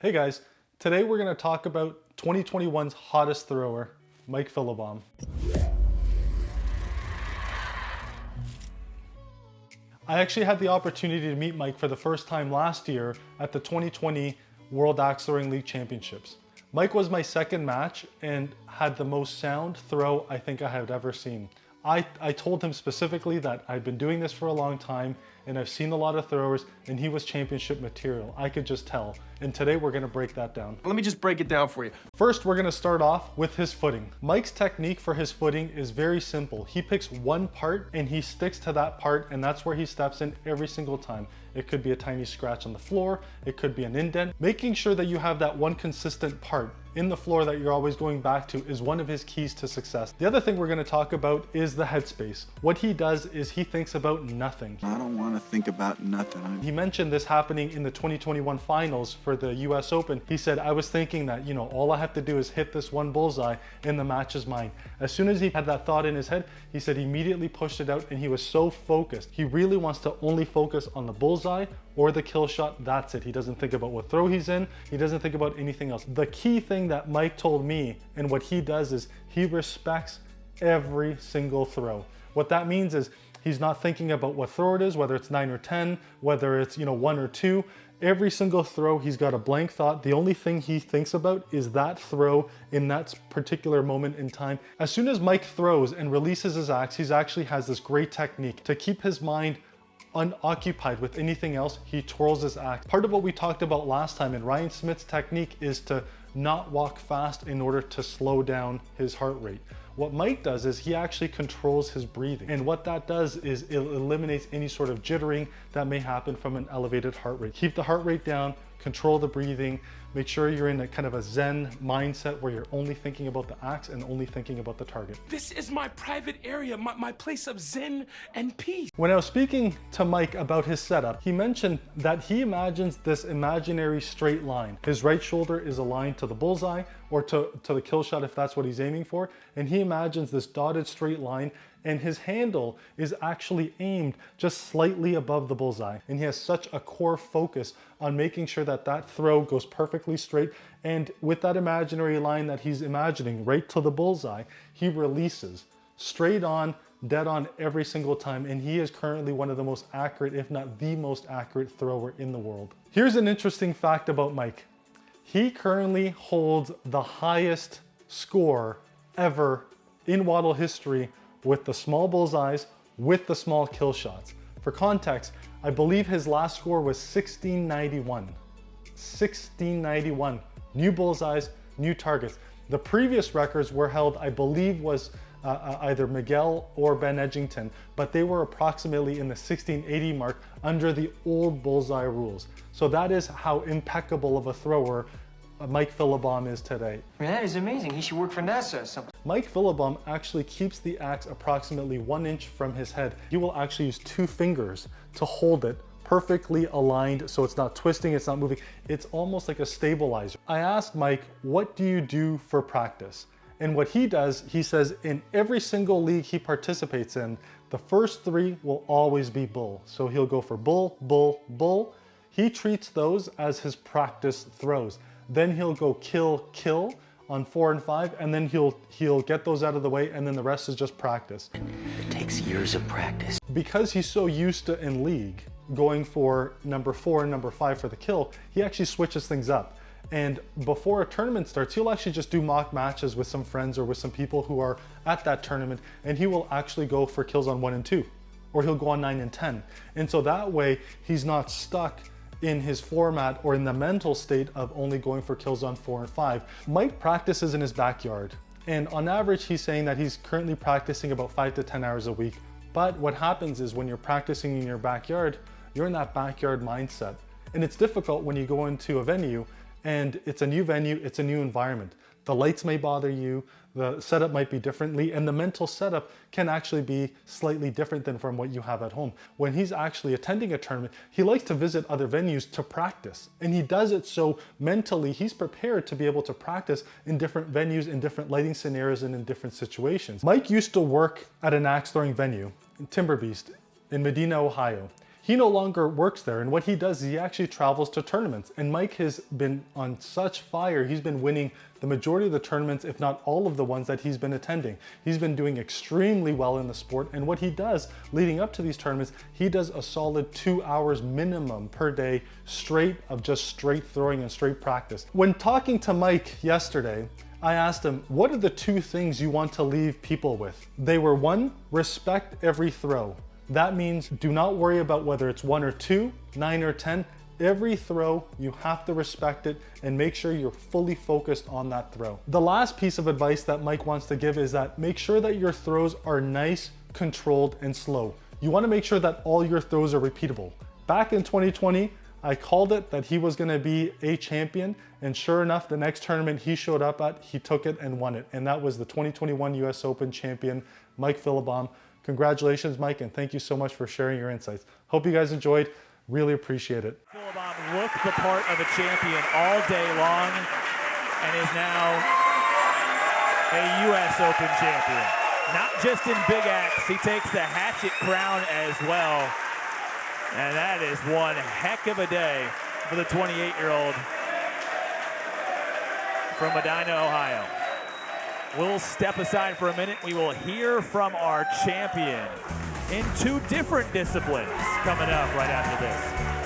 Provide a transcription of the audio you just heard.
Hey guys, today we're going to talk about 2021's hottest thrower, Mike Philabaum. I actually had the opportunity to meet Mike for the first time last year at the 2020 World Axe Throwing League Championships. Mike was my second match and had the most sound throw I think I had ever seen. I told him specifically that I'd been doing this for a long time and I've seen a lot of throwers and he was championship material. I could just tell. And today we're gonna break that down. Let me just break it down for you. First, we're gonna start off with his footing. Mike's technique for his footing is very simple. He picks one part and he sticks to that part, and that's where he steps in every single time. It could be a tiny scratch on the floor, it could be an indent. Making sure that you have that one consistent part in the floor that you're always going back to is one of his keys to success. The other thing we're gonna talk about is the headspace. What he does is he thinks about nothing. I don't want to think about nothing. He mentioned this happening in the 2021 finals for the US Open. He said, I was thinking that, all I have to do is hit this one bullseye and the match is mine. As soon as he had that thought in his head, he said he immediately pushed it out and he was so focused. He really wants to only focus on the bullseye or the kill shot. That's it. He doesn't think about what throw he's in. He doesn't think about anything else. The key thing that Mike told me and what he does is he respects every single throw. What that means is he's not thinking about what throw it is, whether it's 9 or 10, whether it's 1 or 2. Every single throw, he's got a blank thought. The only thing he thinks about is that throw in that particular moment in time. As soon as Mike throws and releases his axe, he actually has this great technique to keep his mind unoccupied with anything else. He twirls his axe. Part of what we talked about last time in Ryan Smith's technique is to not walk fast in order to slow down his heart rate. What Mike does is he actually controls his breathing. And what that does is it eliminates any sort of jittering that may happen from an elevated heart rate. Keep the heart rate down, control the breathing, make sure you're in a kind of a Zen mindset where you're only thinking about the axe and only thinking about the target. This is my private area, my place of zen and peace. When I was speaking to Mike about his setup, he mentioned that he imagines this imaginary straight line. His right shoulder is aligned to the bullseye or to the kill shot if that's what he's aiming for. And he imagines this dotted straight line, and his handle is actually aimed just slightly above the bullseye. And he has such a core focus on making sure that that throw goes perfectly straight. And with that imaginary line that he's imagining right to the bullseye, he releases straight on, dead on every single time. And he is currently one of the most accurate, if not the most accurate thrower in the world. Here's an interesting fact about Mike. He currently holds the highest score ever in Waddle history with the small bullseyes, with the small kill shots. For context, I believe his last score was 1691. 1691. New bullseyes, new targets. The previous records were held, I believe, was either Miguel or Ben Edgington, but they were approximately in the 1680 mark under the old bullseye rules. So that is how impeccable of a thrower Mike Philabaum is today. That is amazing. He should work for NASA or something. Mike Philabaum actually keeps the axe approximately 1 inch from his head. He will actually use 2 fingers to hold it perfectly aligned so it's not twisting, it's not moving. It's almost like a stabilizer. I asked Mike, what do you do for practice? And what he does, he says in every single league he participates in, the first 3 will always be bull. So he'll go for bull, bull, bull. He treats those as his practice throws. Then he'll go kill, kill on 4 and 5, and then he'll get those out of the way, and then the rest is just practice. It takes years of practice. Because he's so used to in league going for number 4 and number 5 for the kill, he actually switches things up. And before a tournament starts, he'll actually just do mock matches with some friends or with some people who are at that tournament, and he will actually go for kills on 1 and 2, or he'll go on 9 and 10. And so that way he's not stuck in his format or in the mental state of only going for kills on 4 and 5. Mike practices in his backyard, and on average he's saying that he's currently practicing about 5 to 10 hours a week. But what happens is when you're practicing in your backyard, you're in that backyard mindset. And it's difficult when you go into a venue and it's a new venue, it's a new environment. The lights may bother you, the setup might be differently, and the mental setup can actually be slightly different than from what you have at home. When he's actually attending a tournament, he likes to visit other venues to practice. And he does it so mentally he's prepared to be able to practice in different venues, in different lighting scenarios, and in different situations. Mike used to work at an axe throwing venue in Timber Beast in Medina, Ohio. he no longer works there. And what he does is he actually travels to tournaments. And Mike has been on such fire. He's been winning the majority of the tournaments, if not all of the ones that he's been attending. He's been doing extremely well in the sport. And what he does leading up to these tournaments, he does a solid 2 hours minimum per day straight of just straight throwing and straight practice. When talking to Mike yesterday, I asked him, what are the 2 things you want to leave people with? They were 1, respect every throw. That means do not worry about whether it's 1 or 2, 9 or 10. Every throw, you have to respect it and make sure you're fully focused on that throw. The last piece of advice that Mike wants to give is that make sure that your throws are nice, controlled, and slow. You want to make sure that all your throws are repeatable. Back in 2020, I called it that he was going to be a champion, and sure enough, the next tournament he showed up at, he took it and won it, and that was the 2021 US Open champion, Mike Philabaum. Congratulations, Mike, and thank you so much for sharing your insights. Hope you guys enjoyed. Really appreciate it. Philabaum looked the part of a champion all day long and is now a US Open champion. Not just in big acts, he takes the hatchet crown as well. And that is one heck of a day for the 28-year-old from Medina, Ohio. We'll step aside for a minute. We will hear from our champion in 2 different disciplines coming up right after this.